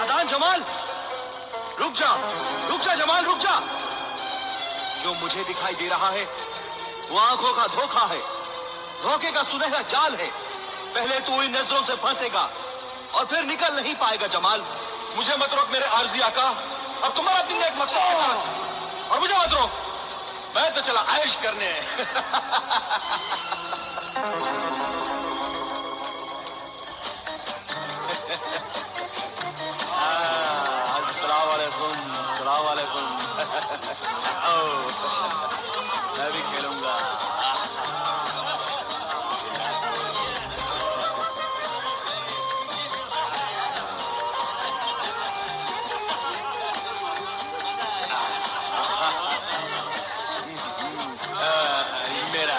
नादान जमाल, रुक जा जमाल, रुक जा। जो मुझे दिखाई दे रहा है वो आंखों का धोखा है, धोखे का सुनहरा जाल है। पहले तू इन नजरों से फंसेगा और फिर निकल नहीं पाएगा जमाल। मुझे मत रोक मेरे आरजी आका, अब तुम्हारा दिन एक मकसद के साथ, और मुझे मत रोक, मैं तो चला ऐश करने। अस्सलाम वालेकुम। मैं भी खेलूंगा। मेरा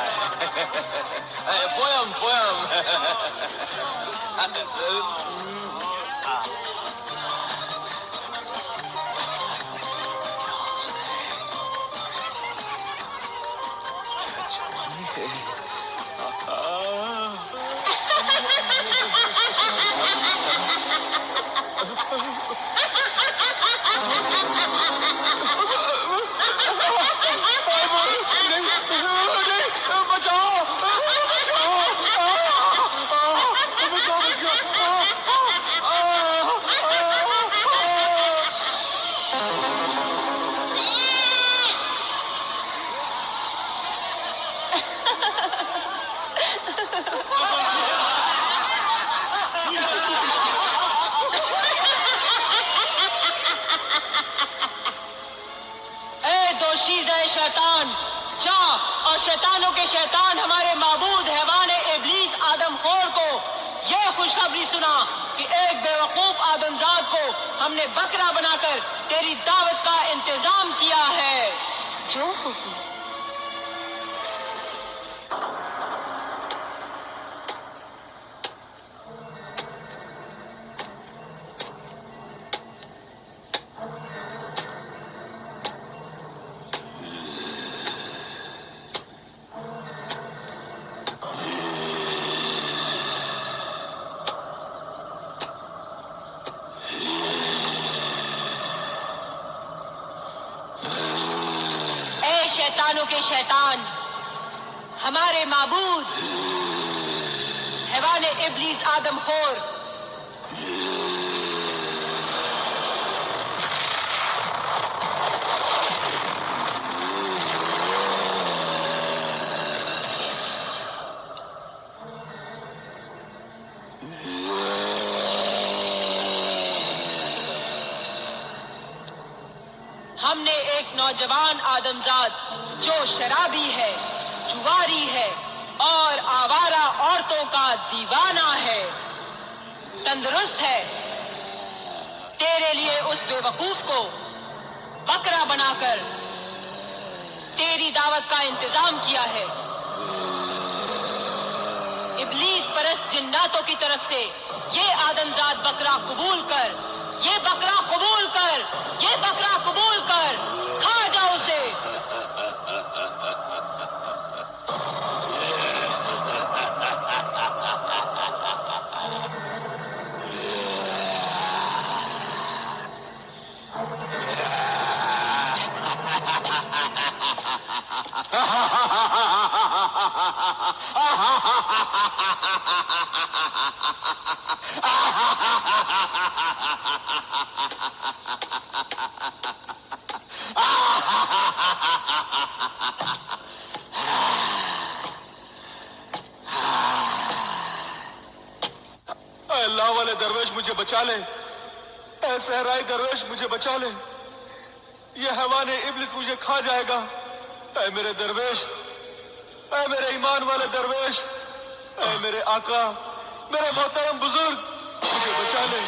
है पोयम। शैतान जा और शैतानों के शैतान हमारे माबूद हैवान इब्लीस आदम खोर को यह खुशखबरी सुना कि एक बेवकूफ आदमजाद को हमने बकरा बनाकर तेरी दावत का इंतजाम किया है। जो हुक्म। शैतानों के शैतान हमारे माबूद हैवान इब्लीस आदम खोर हमने एक नौजवान आदमजाद जो शराबी है, जुआरी है और आवारा औरतों का दीवाना है, तंदुरुस्त है, तेरे लिए उस बेवकूफ को बकरा बनाकर तेरी दावत का इंतजाम किया है। इब्लीस परस्त जिन्नातों की तरफ से ये आदमजाद बकरा कबूल कर, ये बकरा कबूल कर, ये बकरा कबूल कर, खा जा उसे। अल्लाह वाले दरवेश मुझे बचा ले, ऐ सहराई दरवेश मुझे बचा ले, ये हैवान इब्लिस मुझे खा जाएगा। ऐ मेरे दरवेश, ऐ मेरे ईमान वाले दरवेश, ऐ मेरे आका, मेरे मोहतरम बुजुर्ग मुझे बचा ले।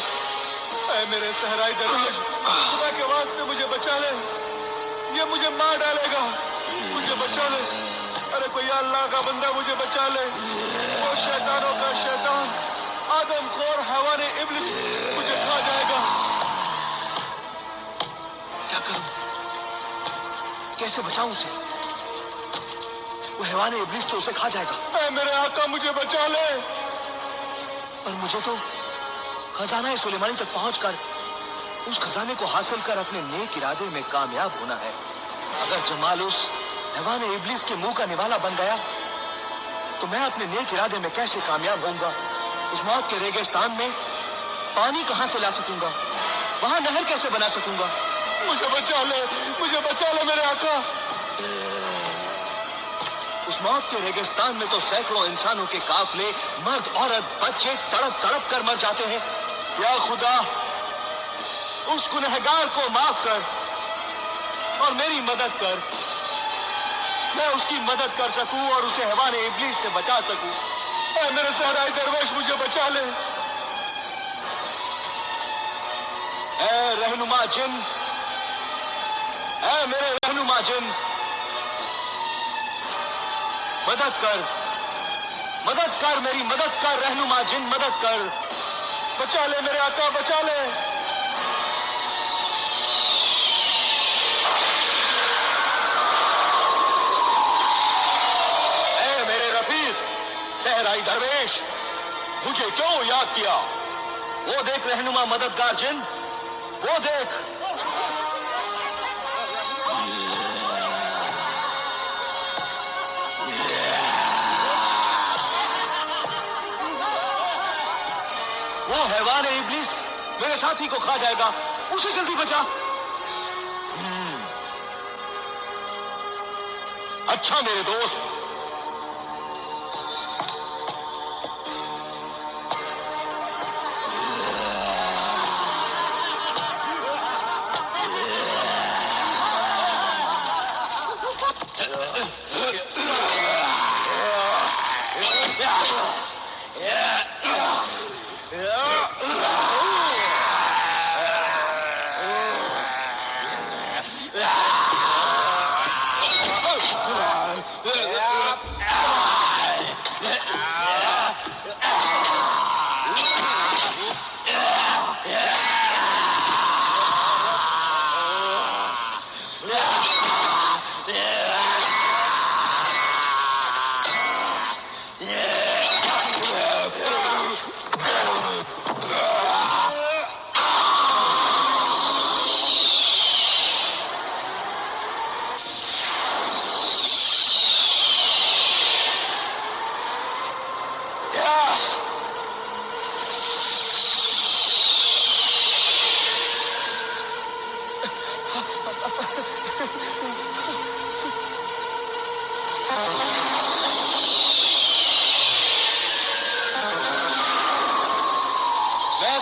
ऐ मेरे सहराई दरवेश, खुदा के वास्ते मुझे बचा ले, ये मुझे मार डालेगा, मुझे बचा ले। अरे कोई अल्लाह का बंदा मुझे बचा ले। वो शैतानों का शैतान आदम खोर हैवान इब्लिस मुझे खा जाएगा। क्या करूं, कैसे बचाऊं उसे? वो हैवान इब्लिस तो उसे खा जाएगा। ऐ मेरे आका मुझे बचा ले। और मुझे तो खजाना सुलेमानी तक पहुंचकर اس خزانے کو حاصل کر اپنے نیک ارادے میں کامیاب ہونا ہے. اگر جمال اس حیوان ابلیس کے منہ کا نوالا بن گیا تو میں اپنے نیک ارادے میں کیسے کامیاب ہوں گا؟ اس موت کے ریگستان میں پانی کہاں سے لا سکوں گا؟ وہاں نہر کیسے بنا سکوں گا؟ مجھے بچا لے میرے آقا. اس موت کے ریگستان میں تو سینکڑوں انسانوں کے قافلے، مرد عورت بچے تڑپ تڑپ کر مر جاتے ہیں. یا خدا، اس گنہگار کو معاف کر اور میری مدد کر. میں اس کی مدد کر سکوں اور اسے حیوان ابلیس سے بچا سکوں. اے میرے صحرائی درویش، مجھے بچا لے. اے رہنما جن، اے میرے رہنما جن، مدد کر، مدد کر، میری مدد کر. رہنما جن مدد کر. بچا لے میرے آقا، بچا لے. اے میرے رفیق صحرائی درویش، مجھے کیوں یاد کیا؟ وہ دیکھ رہنما مددگار جن، وہ دیکھ. وہ حیوان ابلیس میرے ساتھی کو کھا جائے گا، اسے جلدی بچا. اچھا میرے دوست،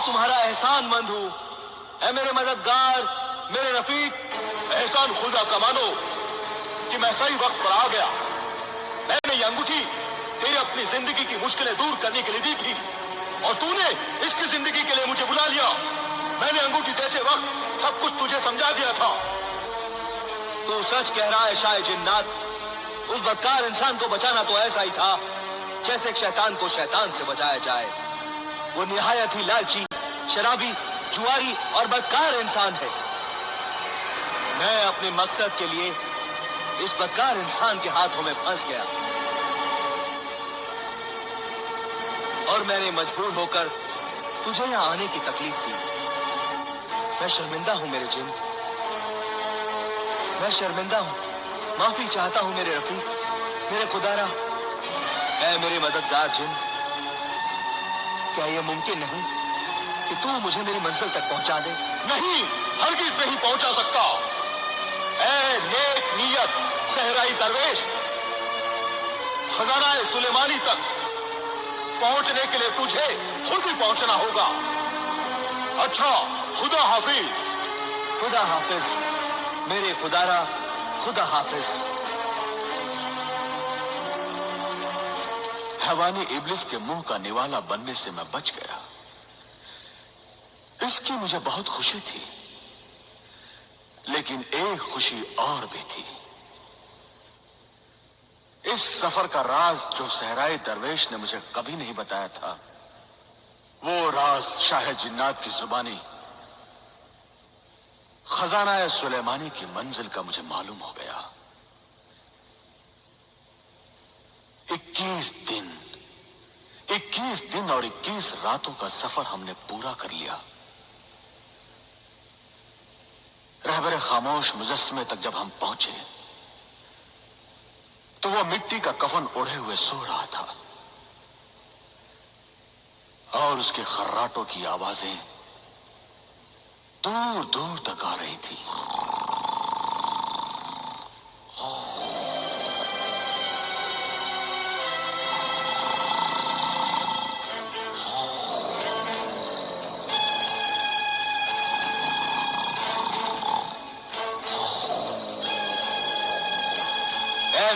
تمہارا احسان مند ہوں. اے میرے مددگار، میرے رفیق. احسان خدا کا مانو کہ میں صحیح وقت پر آ گیا. میں نے یہ انگوٹھی تیری اپنی زندگی کی مشکلیں دور کرنے کے لیے دی تھی اور تو نے اس کی زندگی کے لیے مجھے بلا لیا. میں نے انگوٹھی دیتے وقت سب کچھ تجھے سمجھا دیا تھا. تو سچ کہہ رہا ہے شاہ جنات. اس بدکار انسان کو بچانا تو ایسا ہی تھا جیسے ایک شیطان کو شیطان سے بچایا جائے. وہ نہایت ہی لالچی، شرابی، جواری اور بدکار انسان ہے. میں اپنے مقصد کے لیے اس بدکار انسان کے ہاتھوں میں پھنس گیا اور میں نے مجبور ہو کر تجھے یہاں آنے کی تکلیف دی. میں شرمندہ ہوں میرے جن، میں شرمندہ ہوں. معافی چاہتا ہوں میرے رفیق، میرے خدارا. اے میرے مددگار جن، کیا یہ ممکن نہیں کہ تو مجھے میری منزل تک پہنچا دے؟ نہیں، ہرگز نہیں پہنچا سکتا. اے نیک نیت صحرائی درویش، خزانہ سلیمانی تک پہنچنے کے لیے تجھے خود ہی پہنچنا ہوگا. اچھا، خدا حافظ. خدا حافظ میرے خدارا، خدا حافظ. حیوان ابلیس کے منہ کا نوالا بننے سے میں بچ گیا. اس کی مجھے بہت خوشی تھی، لیکن ایک خوشی اور بھی تھی. اس سفر کا راز جو صحرائی درویش نے مجھے کبھی نہیں بتایا تھا، وہ راز شاہ جنات کی زبانی خزانہ سلیمانی کی منزل کا مجھے معلوم ہو گیا. 21 دن اور 21 راتوں کا سفر ہم نے پورا کر لیا. रहबर खामोश मुजस्समे तक जब हम पहुंचे तो वो मिट्टी का कफन ओढ़े हुए सो रहा था और उसके खर्राटों की आवाजें दूर दूर तक आ रही थी।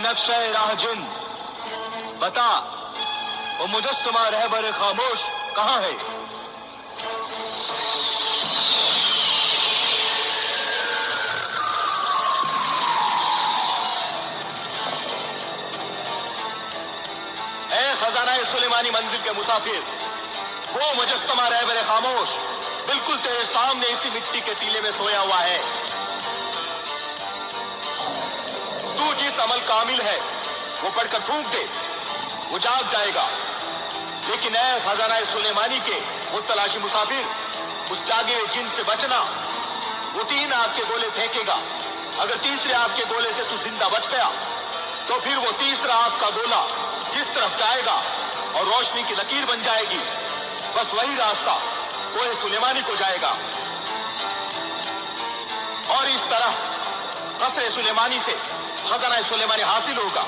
नक्शे राह जिन, बता वो मुजस्समा रहबर खामोश कहां है? ए खजाना सुलेमानी मंजिल के मुसाफिर, वो मुजस्समा रहबर खामोश बिल्कुल तेरे सामने इसी मिट्टी के टीले में सोया हुआ है। तू जिस अमल का आमिल है वो पढ़कर फूंक दे, वो जाग जाएगा। लेकिन ऐ खजाना सुलेमानी के मुतलाशी मुसाफिर, उस जागे हुए जिन से बचना। वो 3 आग के गोले फेंकेगा। अगर तीसरे आग के गोले से तू जिंदा बच गया तो फिर वो तीसरा आग का गोला जिस तरफ जाएगा और रोशनी की लकीर बन जाएगी, बस वही रास्ता कोहे सुलेमानी को जाएगा। और इस तरह कसरे सुलेमानी से खजाना सुलेमानी हासिल होगा।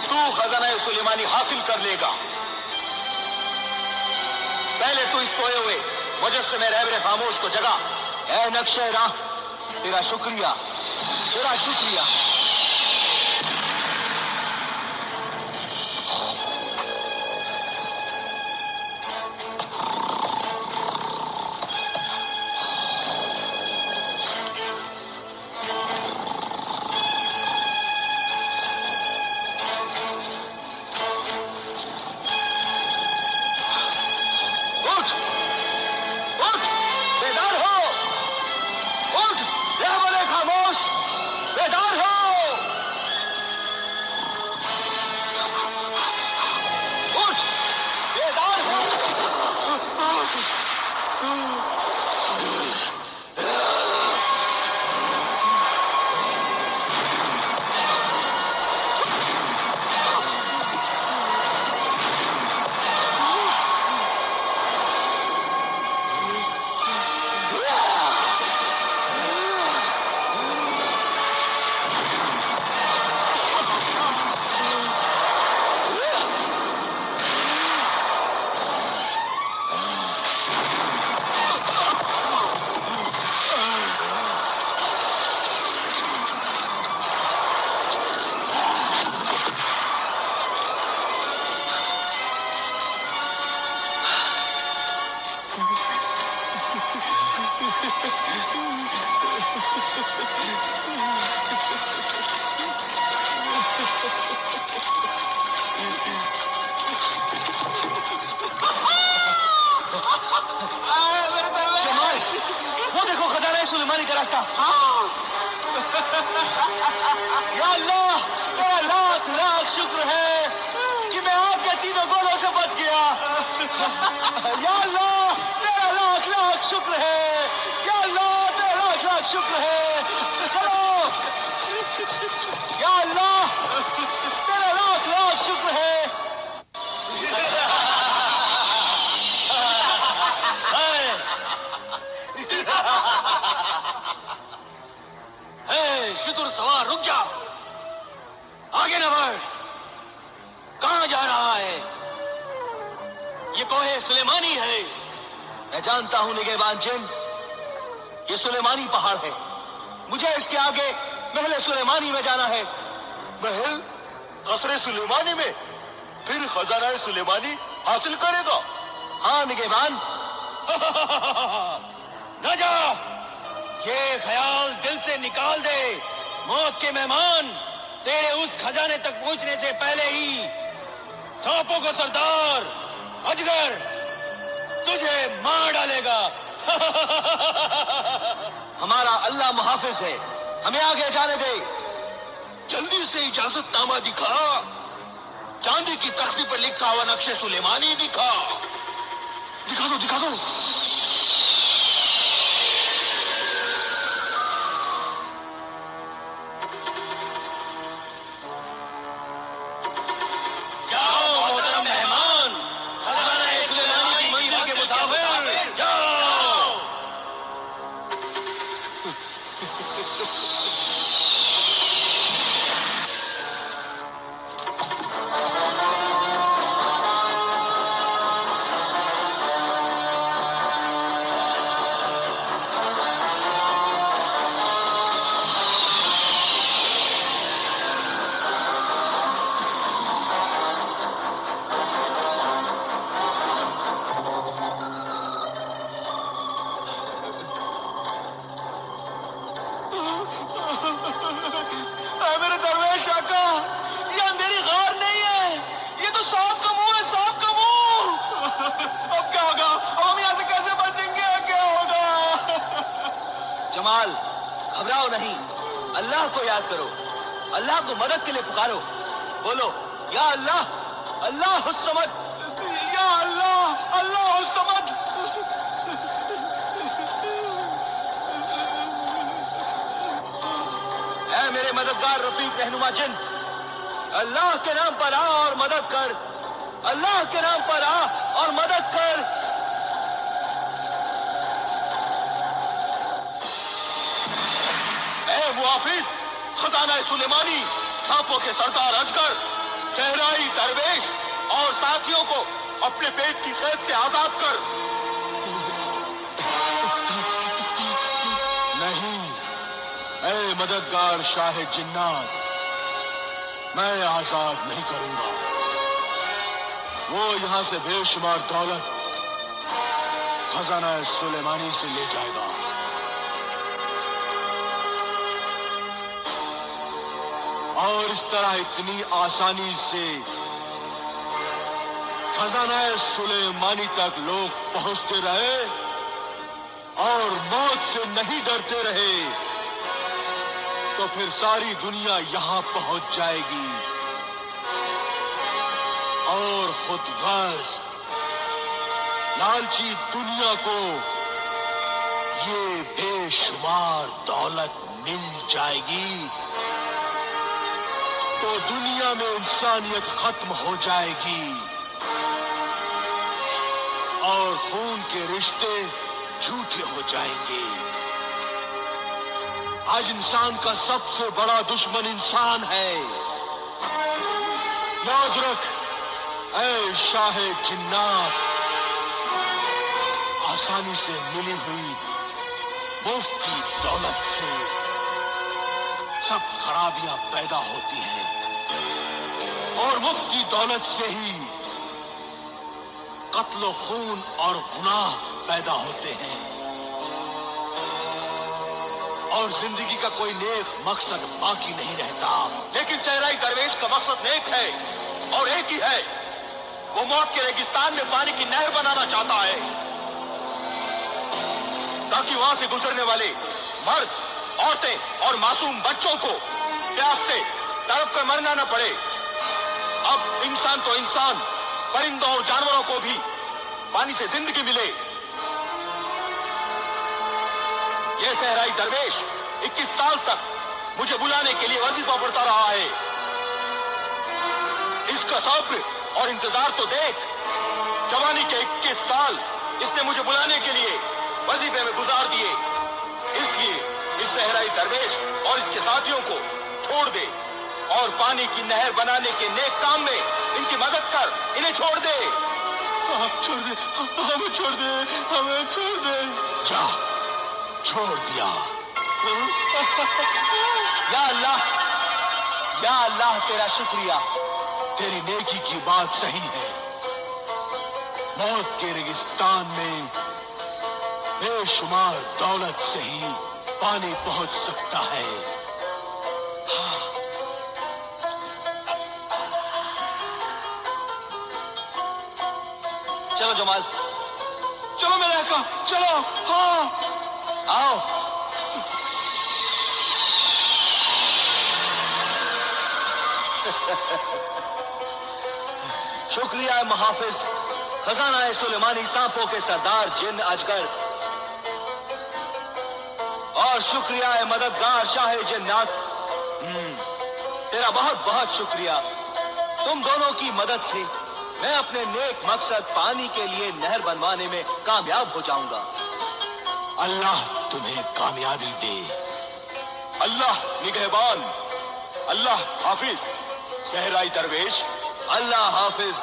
तू खजाना सुलेमानी हासिल कर लेगा। पहले तू इस सोए हुए मुजस्समे रहबर खामोश को जगा। ऐ नक्शे राह, तेरा शुक्रिया, तेरा शुक्रिया। का रास्ता। या अल्लाह, तेरा लाख लाख शुक्र है कि मैं आपके तीनों गोलों से बच गया। या अल्लाह, तेरा लाख लाख शुक्र है। या अल्लाह, तेरा लाख लाख शुक्र है। चलो। या अल्लाह, तेरा लाख लाख शुक्र है। शुतुर सवार रुक जा, आगे न बढ़। कहां जा रहा है? ये कोहे सुलेमानी है। मैं जानता हूं निगहबान जिन, ये सुलेमानी पहाड़ है। मुझे इसके आगे महल सुलेमानी में जाना है। महल कसरे सुलेमानी में? फिर खजाना सुलेमानी हासिल करेगा? हाँ निगहबान। न जा, ये ख्याल दिल से निकाल दे। मौत के मेहमान तेरे उस खजाने तक पहुंचने से पहले ही सांपों को सरदार अजगर तुझे मार डालेगा। हमारा अल्लाह मुहाफिज है, हमें आगे जाने दे। जल्दी से इजाजतनामा दिखा। चांदी की तख्ती पर लिखा हुआ नक्शे सुलेमानी दिखा। दिखा दो, दिखा दो। जमाल, घबराओ नहीं, अल्लाह को याद करो, अल्लाह को मदद के लिए पुकारो, बोलो या अल्लाह, अल्लाह समद, या अल्लाह, अल्लाह समद। ऐ मेरे मददगार रफीक रहनुमा जिन, अल्लाह के नाम पर आ और मदद कर, अल्लाह के नाम पर आ और मदद कर। ऐ मुआफिज, खजाना सुलेमानी, सांपों के सरदार अजगर, सहराई दरवेश और साथियों को अपने पेट की कैद से आजाद कर। नहीं, ऐ मददगार शाह जिन्नात, मैं आजाद नहीं करूंगा। वो यहां से बेशुमार दौलत खजाना सुलेमानी से ले जाएगा। और इस तरह इतनी आसानी से खजाना सुलेमानी तक लोग पहुंचते रहे और मौत से नहीं डरते रहे, तो फिर सारी दुनिया यहां पहुंच जाएगी और खुद गर्ज लालची दुनिया को ये बेशुमार दौलत मिल जाएगी, तो दुनिया में इंसानियत खत्म हो जाएगी और खून के रिश्ते झूठे हो जाएंगे। आज इंसान का सबसे बड़ा दुश्मन इंसान है। याद रख ऐ शाह जिन्नात, आसानी से मिली हुई मुफ्त की दौलत से सब खराबियां पैदा होती हैं और मुफ्त की दौलत से ही कत्ल खून और गुनाह पैदा होते हैं और जिंदगी का कोई नेक मकसद बाकी नहीं रहता। लेकिन सहराई दरवेश का मकसद नेक है और एक ही है, वो मौत के रेगिस्तान में पानी की नहर बनाना चाहता है ताकि वहां से गुजरने वाले मर्द, औरतें और मासूम बच्चों को प्यास से तड़प कर मरना न पड़े। अब इंसान तो इंसान, परिंदों और जानवरों को भी पानी से जिंदगी मिले। यह सहराई दरवेश 21 साल तक मुझे बुलाने के लिए वजीफा पढ़ता रहा है। इसका सब्र और इंतजार तो देख। जवानी के 21 साल इसने मुझे बुलाने के लिए वजीफे में गुजार दिए। इसलिए इस सहराई दरवेश और इसके साथियों को छोड़ दे और पानी की नहर बनाने के नेक काम में इनकी मदद कर, इन्हें छोड़ दे। छोड़ दे, हमें छोड़ दे, हमें छोड़ दे। जा, छोड़ दिया। या अल्लाह तेरा शुक्रिया। तेरी नेकी की बात सही है। मौत के रेगिस्तान में बेशुमार दौलत से ही पानी पहुंच सकता है। चलो जमाल, चलो मेरे आका, चलो। हाँ, आओ। शुक्रिया मुहाफिज, खजाना सुलेमानी सांपों के सरदार जिन अजगर, और शुक्रिया मददगार शाह जिन्नात। तेरा बहुत बहुत शुक्रिया। तुम दोनों की मदद से मैं अपने नेक मकसद पानी के लिए नहर बनवाने में कामयाब हो जाऊंगा। अल्लाह तुम्हें कामयाबी दे। अल्लाह निगहबान, अल्लाह हाफिज। सहराई दरवेश, अल्लाह हाफिज,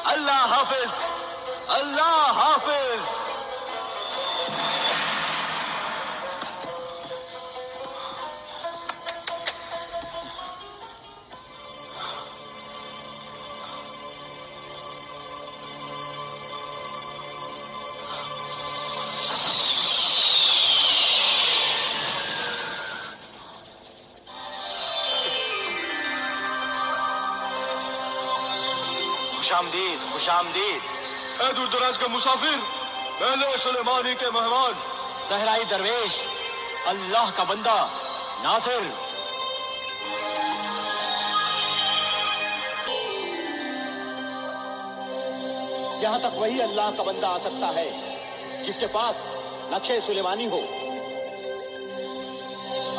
अल्लाह हाफिज, अल्लाह हाफिज। खुशामदीद, खुशामदीद। ऐ दूर दराज का मुसाफिर, पहले सुलेमानी के मेहमान। सहराई दरवेश, اللہ کا بندہ ناصر. یہاں تک وہی اللہ کا بندہ آ سکتا ہے جس کے پاس نقشے سلیمانی ہو.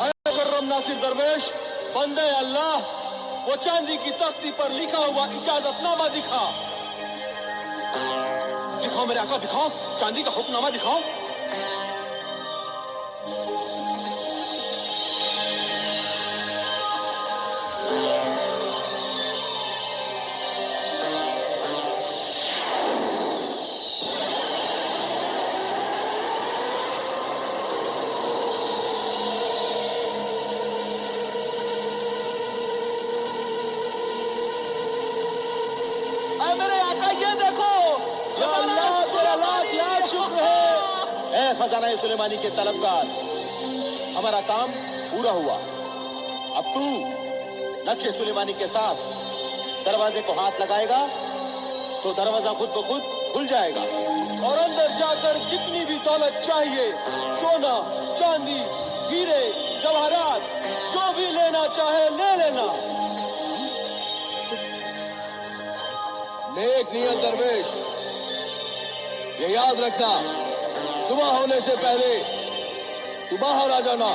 اے مکرم ناصر درویش، بندے اللہ، وہ چاندی کی تختی پر لکھا ہوا اجازت نامہ دکھا. دکھاؤ میرے آقا، دکھاؤ چاندی کا حکم نامہ دکھاؤ. خزانہ سلیمانی کے طلبگار، ہمارا کام پورا ہوا. اب تو نقش سلیمانی کے ساتھ دروازے کو ہاتھ لگائے گا تو دروازہ خود بخود کھل جائے گا، اور اندر جا کر جتنی بھی دولت چاہیے، سونا چاندی ہیرے جواہرات، جو بھی لینا چاہے لے لینا. نیک نیت درویش، یہ یاد رکھنا، صبح ہونے سے پہلے تو باہر آ جانا.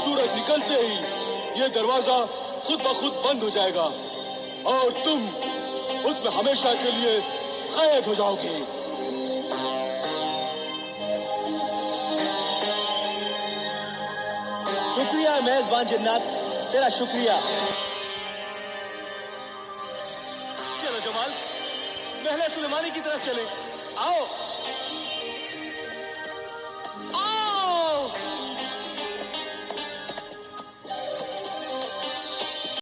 سورج نکلتے ہی یہ دروازہ خود بخود بند ہو جائے گا اور تم اس میں ہمیشہ کے لیے قید ہو جاؤ گے. شکریہ میزبان جنات، تیرا شکریہ. چلو جمال، محل سلیمانی کی طرف چلیں. آؤ.